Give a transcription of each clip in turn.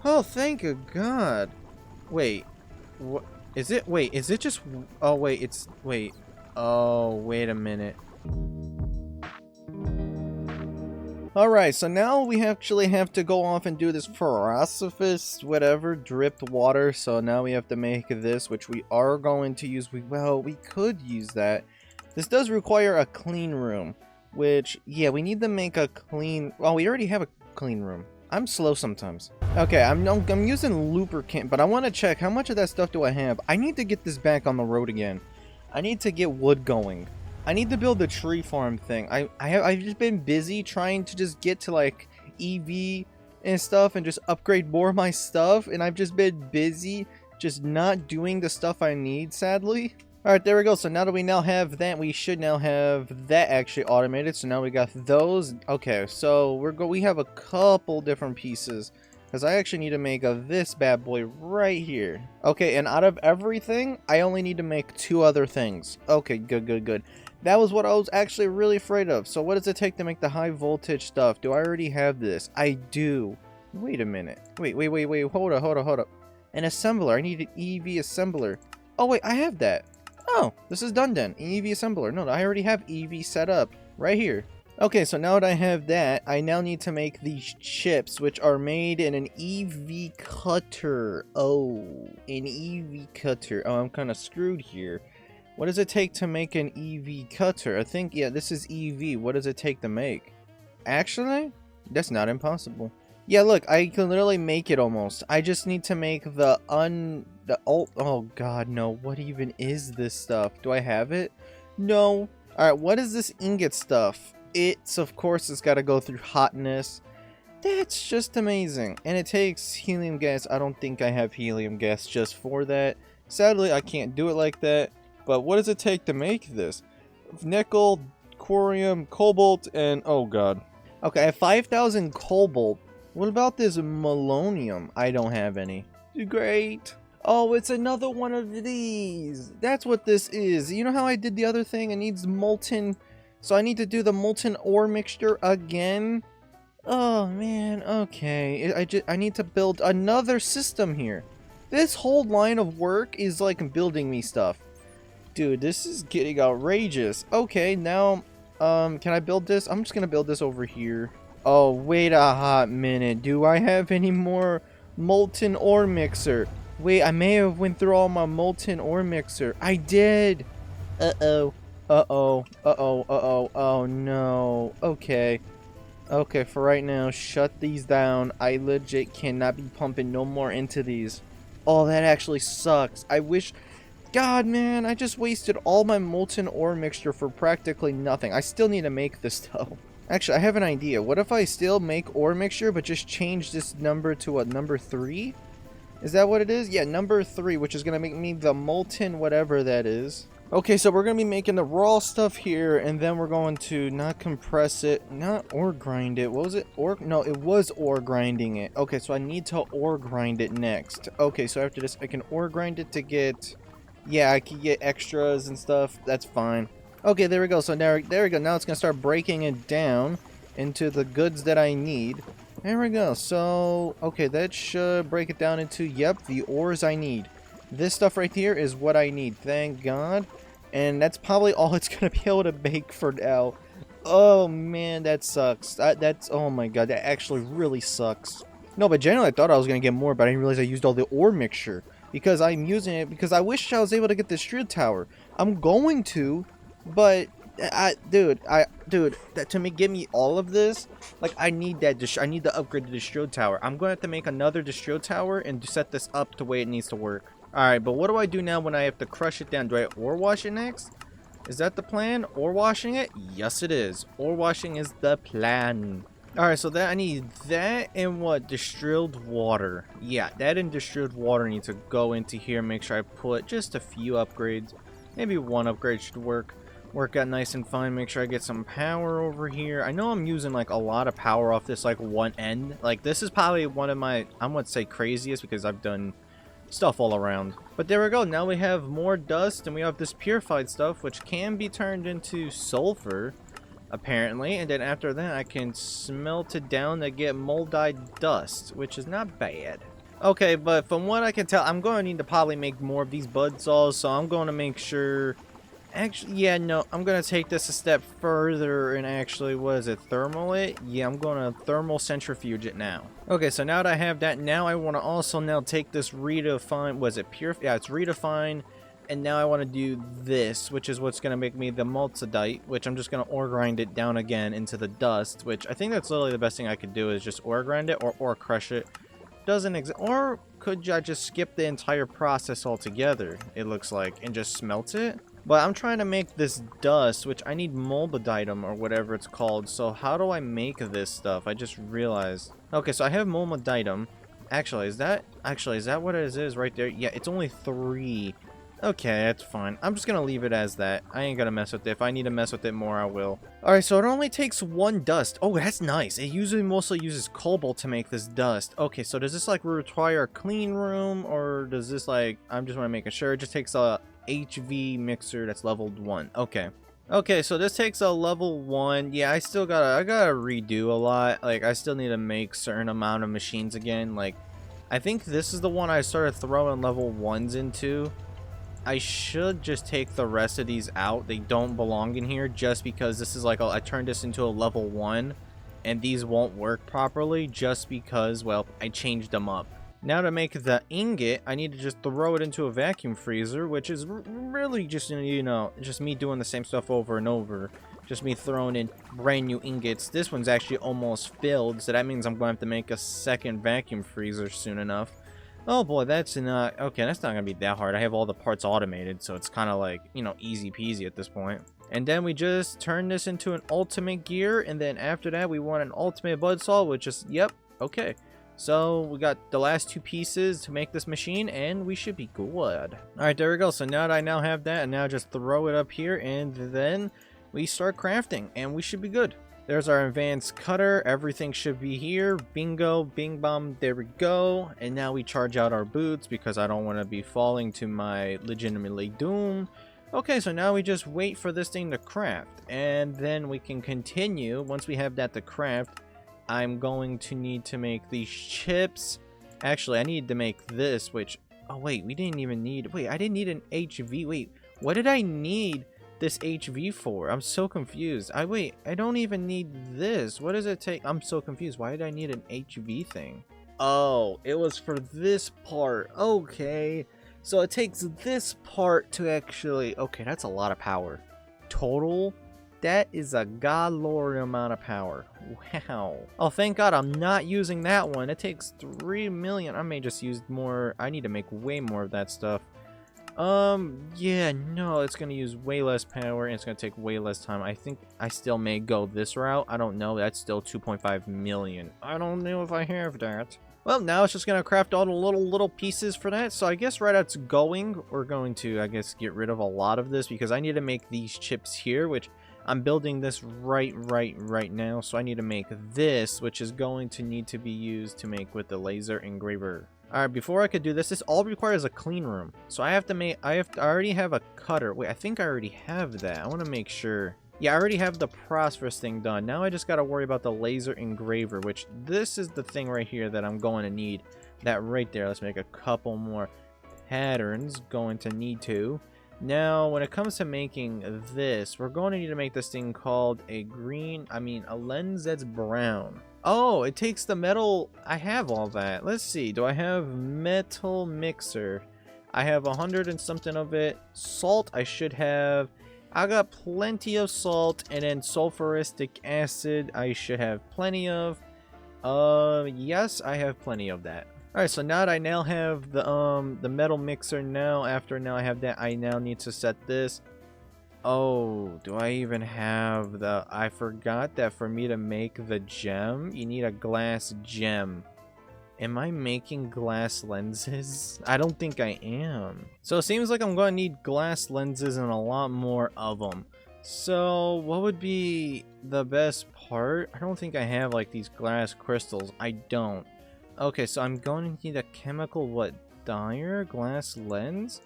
Oh, thank God. Wait. What? Is it? Wait, is it just... Oh, wait, it's... Wait. Oh, wait a minute. Alright, so now we actually have to go off and do this philosopher's whatever, dripped water. So now we have to make this, which we are going to use. Well, we could use that. This does require a clean room, which, yeah, we need to make a clean... Well, we already have a clean room. I'm slow sometimes. Okay, I'm using lubricant, but I want to check how much of that stuff do I have. I need to get this back on the road again. I need to get wood going. I need to build the tree farm thing. I've just been busy trying to just get to like EV and stuff and just upgrade more of my stuff, and I've just been busy just not doing the stuff I need, sadly. Alright, there we go. So now that we now have that, we should now have that actually automated. So now we got those. Okay, so we have a couple different pieces. Because I actually need to make this bad boy right here. Okay, and out of everything, I only need to make 2 other things. Okay, good. That was what I was actually really afraid of. So what does it take to make the high voltage stuff? Do I already have this? I do. Wait a minute. Wait. Hold up. An assembler. I need an EV assembler. Oh, wait, I have that. Oh, this is done then. EV assembler. No, I already have EV set up right here. Okay, so now that I have that, I now need to make these chips, which are made in an EV cutter. Oh, an EV cutter. Oh, I'm kind of screwed here. What does it take to make an EV cutter? I think, yeah, this is EV. What does it take to make? Actually, that's not impossible. Yeah, look, I can literally make it almost. I just need to make oh god, no. What even is this stuff? Do I have it? No. Alright, what is this ingot stuff? Of course, it's got to go through hotness. That's just amazing. And it takes helium gas. I don't think I have helium gas just for that. Sadly, I can't do it like that. But what does it take to make this? Nickel, corium, cobalt, and... oh god. Okay, I have 5,000 cobalt. What about this malonium? I don't have any. Great. Oh, it's another one of these. That's what this is. You know how I did the other thing? It needs molten... So I need to do the molten ore mixture again? Oh, man. Okay. I need to build another system here. This whole line of work is like building me stuff. Dude, this is getting outrageous. Okay, now, can I build this? I'm just gonna build this over here. Oh, wait a hot minute. Do I have any more molten ore mixer? Wait, I may have went through all my molten ore mixer. I did. Uh-oh. Oh no. Okay. Okay, for right now, shut these down. I legit cannot be pumping no more into these. Oh, that actually sucks. I wish... God, man, I just wasted all my molten ore mixture for practically nothing. I still need to make this, though. Actually, I have an idea. What if I still make ore mixture, but just change this number to a number 3? Is that what it is? Yeah, number 3, which is going to make me the molten whatever that is. Okay, so we're going to be making the raw stuff here, and then we're going to not compress it, not ore grind it. What was it? No, it was ore grinding it. Okay, so I need to ore grind it next. Okay, so after this, I can ore grind it to get... Yeah, I can get extras and stuff. That's fine. Okay, there we go. So there we go. Now it's going to start breaking it down into the goods that I need. There we go. So, okay, that should break it down into, yep, the ores I need. This stuff right here is what I need. Thank God. And that's probably all it's going to be able to make for now. Oh, man, that sucks. That's, oh my god, that actually really sucks. No, but generally I thought I was going to get more, but I didn't realize I used all the ore mixture. Because I'm using it, because I wish I was able to get the shield tower. I'm going to, but, dude, give me all of this, like, I need that, I need to upgrade the shield tower. I'm going to have to make another shield tower and set this up the way it needs to work. Alright, but what do I do now when I have to crush it down? Do I ore wash it next? Is that the plan? Ore washing it? Yes, it is. Ore washing is the plan. Alright, so that I need that and what? Distilled water. Yeah, that and distilled water need to go into here. Make sure I put just a few upgrades. Maybe one upgrade should work out nice and fine. Make sure I get some power over here. I know I'm using like a lot of power off this like one end. Like this is probably one of my, I would say craziest because I've done stuff all around. But there we go. Now we have more dust and we have this purified stuff which can be turned into sulfur. apparently, and then after that I can smelt it down to get moldite dust, which is not bad. Okay, but from what I can tell, I'm going to need to probably make more of these bud saws, so I'm going to make sure... Actually, yeah, no, I'm going to take this a step further and actually, what is it, thermal it? Yeah, I'm going to thermal centrifuge it now. Okay, so now that I have that, now I want to also now take this redefine, was it pure? Yeah, it's redefine, and now I want to do this, which is what's going to make me the multidite, which I'm just going to ore grind it down again into the dust, which I think that's literally the best thing I could do is just ore grind it or ore crush it. Doesn't exist, or could I just skip the entire process altogether, it looks like, and just smelt it? But I'm trying to make this dust, which I need molybdenum or whatever it's called. So how do I make this stuff? I just realized. Okay, so I have molybdenum. Actually, is that what it is right there? Yeah, it's only 3. Okay, that's fine. I'm just gonna leave it as that. I ain't gonna mess with it. If I need to mess with it more, I will. Alright, so it only takes 1 dust. Oh, that's nice. It usually mostly uses cobalt to make this dust. Okay, so does this like require a clean room, or does this like, I'm just want to make sure it just takes a HV mixer that's leveled 1. Okay. Okay, so this takes a level 1. Yeah, I gotta redo a lot. Like, I still need to make certain amount of machines again. Like, I think this is the one I started throwing level 1s into. I should just take the rest of these out. They don't belong in here just because this is like, I turned this into a level 1 and these won't work properly just because, well, I changed them up. Now to make the ingot, I need to just throw it into a vacuum freezer, which is really just, you know, just me doing the same stuff over and over. Just me throwing in brand new ingots. This one's actually almost filled, so that means I'm going to have to make a second vacuum freezer soon enough. Oh boy, that's not... Okay, that's not going to be that hard. I have all the parts automated, so it's kind of like, you know, easy peasy at this point. And then we just turn this into an ultimate gear, and then after that we want an ultimate buzzsaw, which is... Yep, okay. So we got the last 2 pieces to make this machine, and we should be good. Alright, there we go. So now that I now have that, and now just throw it up here, and then we start crafting, and we should be good. There's our advanced cutter. Everything should be here. Bingo, bing bom, there we go. And now we charge out our boots because I don't want to be falling to my legitimately doom. Okay, so now we just wait for this thing to craft, and then we can continue. Once we have that to craft, I'm going to need to make these chips. Actually, I need to make this, which... Oh, wait, we didn't even need... Wait, I didn't need an HV. Wait, what did I need this HV for? I'm so confused. Wait, I don't even need this. What does it take? I'm so confused. Why did I need an HV thing? Oh, it was for this part. Okay. So it takes this part to actually... Okay, that's a lot of power. Total... That is a godlord amount of power. Wow. Oh, thank God I'm not using that one. It takes 3 million. I may just use more. I need to make way more of that stuff. Yeah, no, it's going to use way less power and it's going to take way less time. I think I still may go this route. I don't know. That's still 2.5 million. I don't know if I have that. Well, now it's just going to craft all the little pieces for that. So I guess right as it's going, we're going to, I guess, get rid of a lot of this because I need to make these chips here, which... I'm building this right now, so I need to make this, which is going to need to be used to make with the laser engraver. Alright, before I could do this, this all requires a clean room. So I already have a cutter. Wait, I think I already have that. I want to make sure. Yeah, I already have the phosphorus thing done. Now I just got to worry about the laser engraver, which this is the thing right here that I'm going to need. That right there. Let's make a couple more patterns. Going to need to. Now, when it comes to making this, we're going to need to make this thing called a lens that's brown. Oh, it takes the metal. I have all that. Let's see. Do I have metal mixer? I have 100 and something of it. Salt, I should have. I got plenty of salt, and then sulfuric acid, I should have plenty of. Yes, I have plenty of that. Alright, so now that I now have the metal mixer now, I have that, I now need to set this. Oh, do I even have the... I forgot that for me to make the gem, you need a glass gem. Am I making glass lenses? I don't think I am. So it seems like I'm going to need glass lenses and a lot more of them. So what would be the best part? I don't think I have like these glass crystals. I don't. Okay, so I'm going to need a chemical, dyer? Glass lens?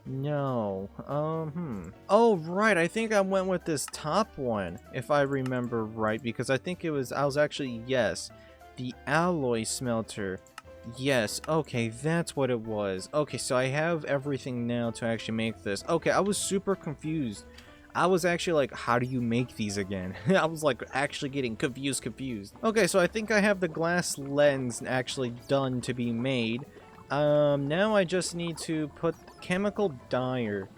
No. Oh, right. I think I went with this top one, if I remember right, because I think I was actually, yes, the alloy smelter. Yes, okay, that's what it was. Okay, so I have everything now to actually make this. Okay, I was super confused. I was actually like, how do you make these again? I was like actually getting confused. Okay, so I think I have the glass lens actually done to be made. Now I just need to put chemical dyer.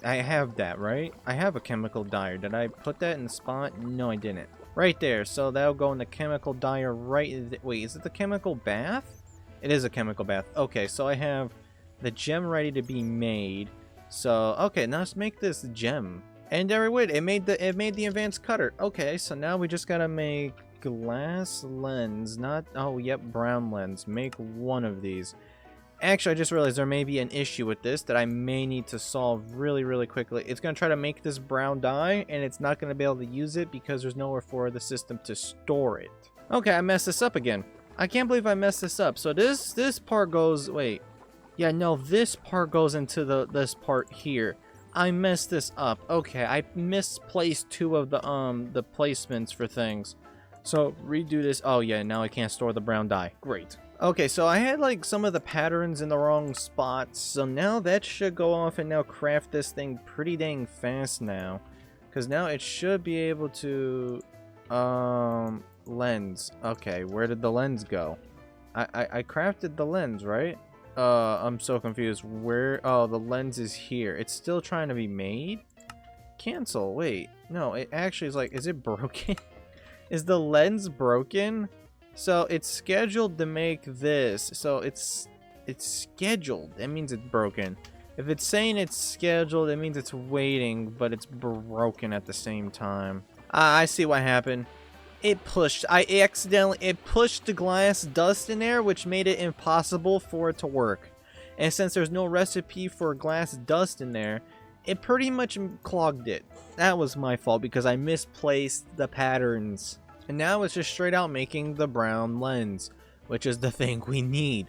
I have that, right? I have a chemical dyer. Did I put that in the spot? No, I didn't. Right there. So that'll go in the chemical dyer right... Wait, is it the chemical bath? It is a chemical bath. Okay, so I have the gem ready to be made. So, okay, now let's make this gem. And there we went. It made the advanced cutter. Okay, so now we just gotta make glass lens. Not... Oh, yep, brown lens. Make one of these. Actually, I just realized there may be an issue with this that I may need to solve really quickly. It's going to try to make this brown dye, and it's not going to be able to use it because there's nowhere for the system to store it. Okay, I messed this up again. I can't believe I messed this up. So this part goes... Wait. Yeah, no, this part goes into this part here. I messed this up. Okay, I misplaced two of the placements for things. So, redo this. Oh, yeah, now I can't store the brown dye. Great. Okay, so I had like some of the patterns in the wrong spots, so now that should go off and now craft this thing pretty dang fast now. Because now it should be able to, lens. Okay, where did the lens go? I crafted the lens, right? I'm so confused. Where, oh, the lens is here. It's still trying to be made? Cancel, wait. No, it actually is like, is it broken? Is the lens broken? So it's scheduled to make this. So it's scheduled. That means it's broken. If it's saying it's scheduled, it means it's waiting, but it's broken at the same time. I see what happened. It pushed the glass dust in there, which made it impossible for it to work. And since there's no recipe for glass dust in there, it pretty much clogged it. That was my fault because I misplaced the patterns. And now it's just straight out making the brown lens, which is the thing we need.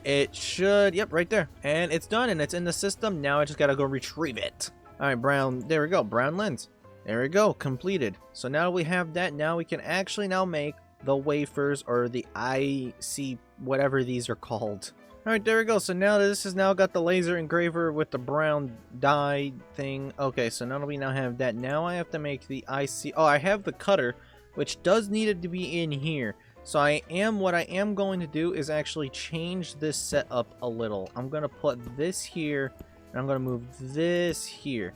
It should, yep, right there. And it's done and it's in the system. Now I just gotta go retrieve it. All right, brown, there we go, brown lens. There we go, completed. So now we have that, now we can actually now make the wafers or the IC, whatever these are called. All right, there we go. So now this has now got the laser engraver with the brown dye thing. Okay, so now we now have that. Now I have to make the IC. Oh, I have the cutter, which does need it to be in here. So what I am going to do is actually change this setup a little. I'm going to put this here, and I'm going to move this here.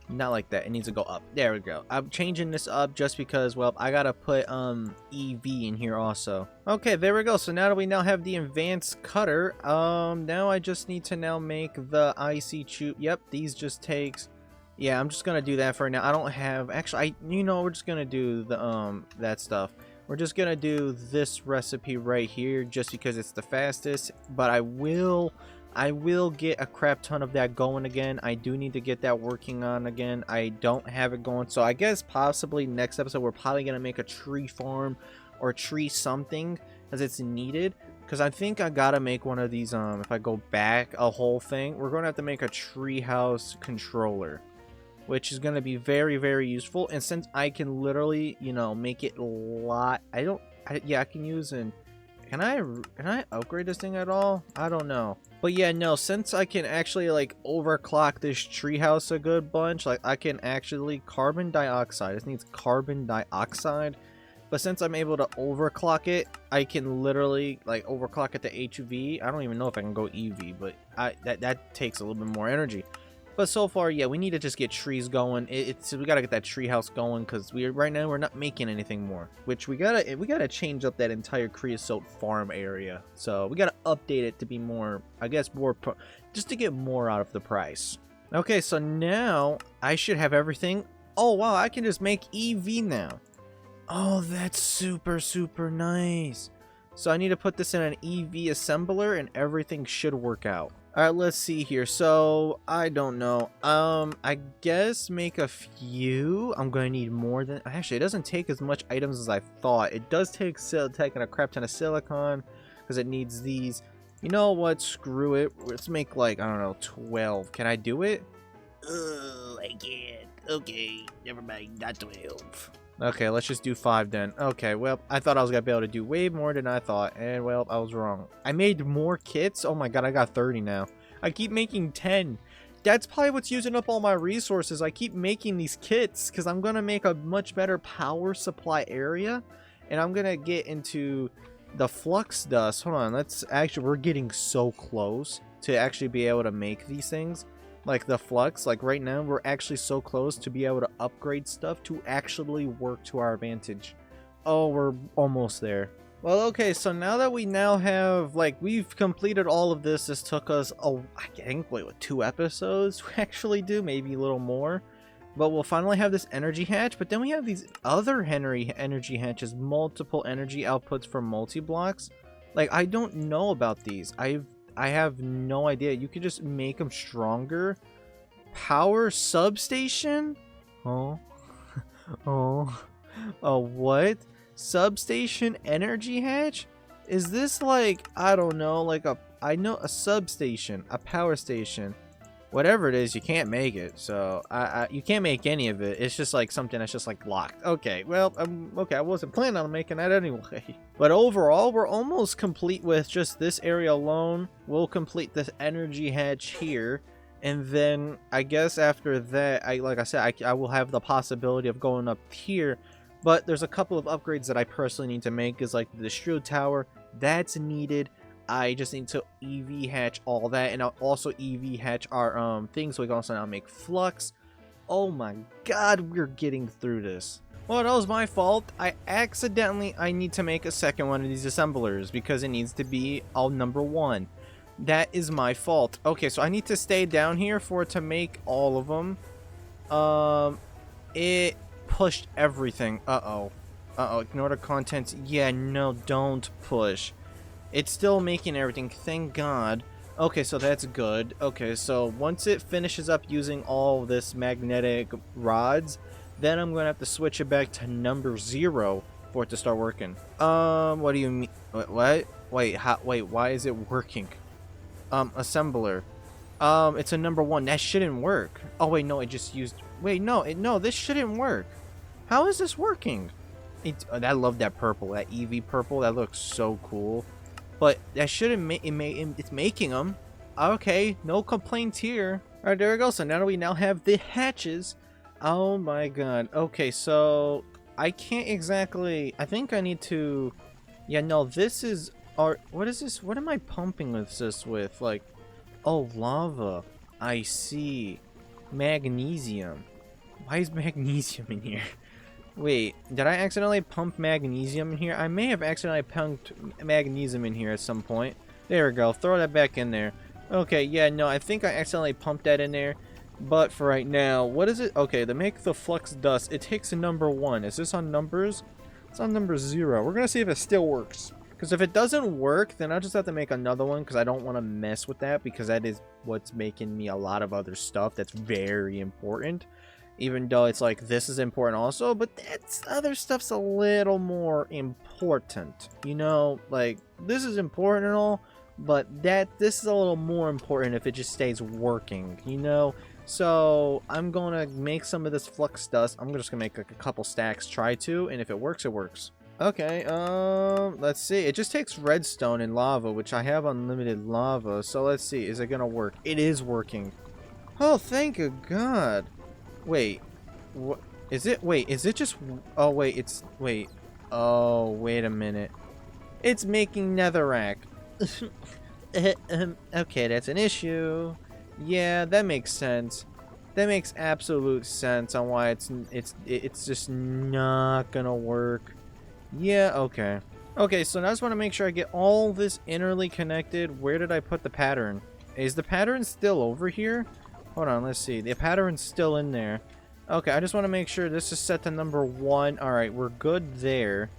Not like that. It needs to go up. There we go. I'm changing this up just because, well, I got to put EV in here also. Okay, there we go. So now that we now have the advanced cutter, now I just need to now make the IC tube. Yep, these just takes... Yeah, I'm just gonna do that for now. I don't have... Actually, we're just gonna do the, that stuff. We're just gonna do this recipe right here just because it's the fastest. But I will get a crap ton of that going again. I do need to get that working on again. I don't have it going. So I guess possibly next episode we're probably gonna make a tree farm or tree something as it's needed. Because I think I gotta make one of these, if I go back a whole thing, we're gonna have to make a treehouse controller, which is going to be very useful. And since I can literally, make it a lot, yeah, I can use can I upgrade this thing at all? I don't know. But yeah, no, since I can actually like overclock this treehouse a good bunch, like I can actually carbon dioxide. This needs carbon dioxide. But since I'm able to overclock it, I can literally like overclock it to HV. I don't even know if I can go EV, but that takes a little bit more energy. But so far, yeah, we need to just get trees going. We gotta get that tree house going because right now we're not making anything more. Which we gotta change up that entire creosote farm area. So we gotta update it to be more, I guess, just to get more out of the price. Okay, so now I should have everything. Oh wow, I can just make EV now. Oh, that's super nice. So I need to put this in an EV assembler and everything should work out. Alright, let's see here. So, I don't know. I guess make a few. I'm going to need more than... Actually, it doesn't take as much items as I thought. It does take taking a crap ton of silicon because it needs these. You know what? Screw it. Let's make like, I don't know, 12. Can I do it? I can't. Okay, never mind, not 12. Okay, let's just do 5 then. Okay, well, I thought I was gonna be able to do way more than I thought, and well, I was wrong. I made more kits? Oh my god, I got 30 now. I keep making 10. That's probably what's using up all my resources. I keep making these kits, because I'm gonna make a much better power supply area, and I'm gonna get into the flux dust. Hold on, we're getting so close to actually be able to make these things. Like the flux, like right now, we're actually so close to be able to upgrade stuff to actually work to our advantage. Oh, we're almost there. Well, okay, so now that we now have, like, we've completed all of this. This took us, I think, wait, what, 2 episodes to actually do? Maybe a little more. But we'll finally have this energy hatch. But then we have these other energy hatches, multiple energy outputs for multi-blocks. Like, I don't know about these. I have no idea. You could just make them stronger. Power substation? Oh. Oh. Oh, what? Substation energy hatch? Is this like, I don't know, like I know a substation, a power station. Whatever it is, you can't make it. So, you can't make any of it. It's just like something that's just like locked. Okay, well, okay, I wasn't planning on making that anyway. But overall, we're almost complete with just this area alone. We'll complete this energy hatch here. And then, I guess after that, like I said, I will have the possibility of going up here. But there's a couple of upgrades that I personally need to make. Is like the Shrew Tower. That's needed. I just need to EV hatch all that, and I'll also EV hatch our things, so we can also now make flux. Oh my god, we're getting through this. Well, that was my fault. I need to make a second one of these assemblers because it needs to be all number 1. That is my fault. Okay, so I need to stay down here for it to make all of them. It pushed everything. Uh-oh, ignore the contents. Yeah, no, don't push. It's still making everything, thank god. Okay, so that's good. Okay, so once it finishes up using all this magnetic rods, then I'm going to have to switch it back to number 0 for it to start working. What do you mean? What? Wait, why is it working? Assembler. It's a number 1. That shouldn't work. Oh, wait, no, it just used... Wait, no, this shouldn't work. How is this working? I love that purple, that EV purple. That looks so cool. But that shouldn't it's making them. Okay, no complaints here. Alright, there we go. So now we have the hatches. Oh my god. Okay, so I can't exactly... I think I need to... Yeah, no, this is... What is this? What am I pumping this with? Like... Oh, lava. I see. Magnesium. Why is magnesium in here? Wait, did I accidentally pump magnesium in here? I may have accidentally pumped magnesium in here at some point. There we go. Throw that back in there. Okay, yeah, no, I think I accidentally pumped that in there. But for right now, what is it? Okay, to make the flux dust, it takes a number 1. Is this on numbers? It's on number 0. We're going to see if it still works. Because if it doesn't work, then I'll just have to make another one. Because I don't want to mess with that. Because that is what's making me a lot of other stuff that's very important. Even though it's like, this is important also, but that's other stuff's a little more important. You know, like, this is important and all, but this is a little more important if it just stays working, you know? So, I'm gonna make some of this flux dust. I'm just gonna make like a couple stacks, try to, and if it works, it works. Okay, let's see. It just takes redstone and lava, which I have unlimited lava, so let's see. Is it gonna work? It is working. Oh, thank you, God. Wait, what is it? Wait, is it just... Oh, wait, wait. Oh, wait a minute. It's making netherrack. Okay, that's an issue. Yeah, that makes sense. That makes absolute sense on why it's just not gonna work. Yeah, okay. Okay, so now I just want to make sure I get all this innerly connected. Where did I put the pattern? Is the pattern still over here? Hold on, let's see. The pattern's still in there. Okay, I just want to make sure this is set to number 1. Alright, we're good there.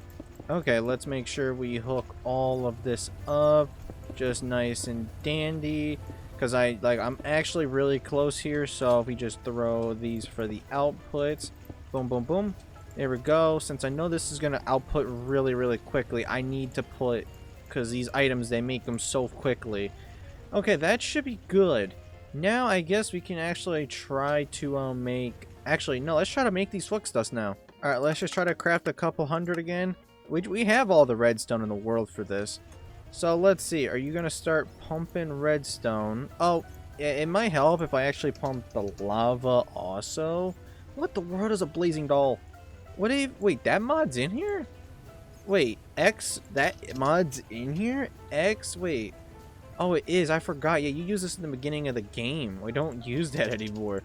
Okay, let's make sure we hook all of this up. Just nice and dandy. Because I'm actually really close here. So if we just throw these for the outputs. Boom, boom, boom. There we go. Since I know this is going to output really, really quickly, I need to put because these items, they make them so quickly. Okay, that should be good. Now, I guess we can actually try to make... Actually, no, let's try to make these flux dust now. Alright, let's just try to craft a couple hundred again. We have all the redstone in the world for this. So, let's see. Are you going to start pumping redstone? Oh, it might help if I actually pump the lava also. What the world is a blazing doll? What do you... Wait, that mod's in here? Wait, X... That mod's in here? X... Wait. Oh, it is. I forgot. Yeah, you use this in the beginning of the game. We don't use that anymore.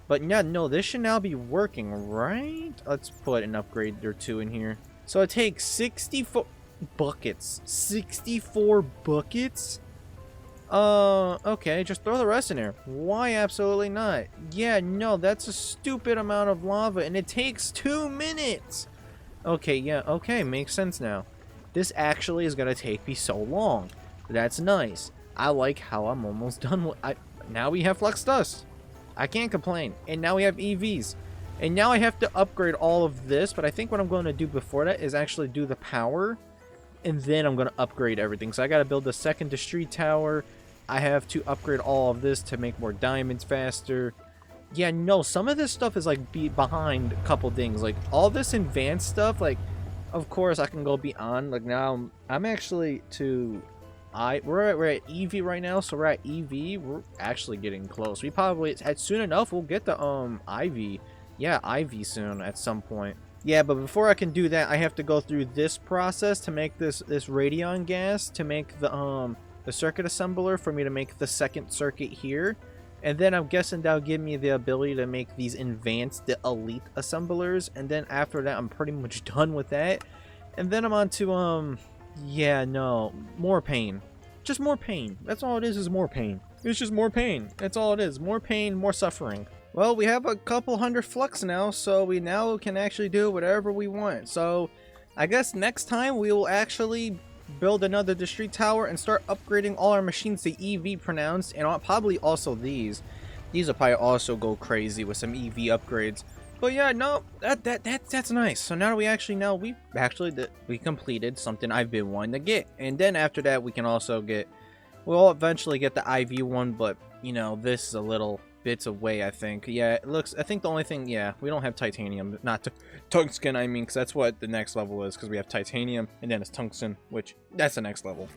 But yeah, no, this should now be working, right? Let's put an upgrade or two in here. So it takes 64 buckets. 64 buckets? Okay, just throw the rest in there. Why absolutely not? Yeah, no, that's a stupid amount of lava, and it takes 2 minutes. Okay, yeah, okay, makes sense now. This actually is gonna take me so long. That's nice. I like how I'm almost done with... Now we have flux dust. I can't complain. And now we have EVs. And now I have to upgrade all of this, but I think what I'm going to do before that is actually do the power, and then I'm going to upgrade everything. So I got to build the second to street tower. I have to upgrade all of this to make more diamonds faster. Yeah, no, some of this stuff is like behind a couple things. Like all this advanced stuff, like of course I can go beyond. Like now I'm actually to we're at EV right now, so we're at EV. We're actually getting close. We probably soon enough we'll get the IV. Yeah, IV soon at some point. Yeah, but before I can do that, I have to go through this process to make this radion gas to make the circuit assembler for me to make the second circuit here. And then I'm guessing that'll give me the ability to make these advanced, the elite assemblers. And then after that, I'm pretty much done with that. And then I'm on to, yeah, no, more pain. Just more pain. That's all it is more pain. It's just more pain. That's all it is. More pain, more suffering. Well, we have a couple hundred flux now, so we now can actually do whatever we want. So, I guess next time we will actually build another street tower and start upgrading all our machines to EV pronounced, and probably also these. These will probably also go crazy with some EV upgrades. But yeah, no, that's nice. So now we completed something I've been wanting to get, and then after that we can also get, we'll eventually get the IV one, but you know this is a little bits away, I think. Yeah, it looks, I think the only thing, yeah, we don't have titanium, not tungsten, I mean, because that's what the next level is, because we have titanium and then it's tungsten, which that's the next level.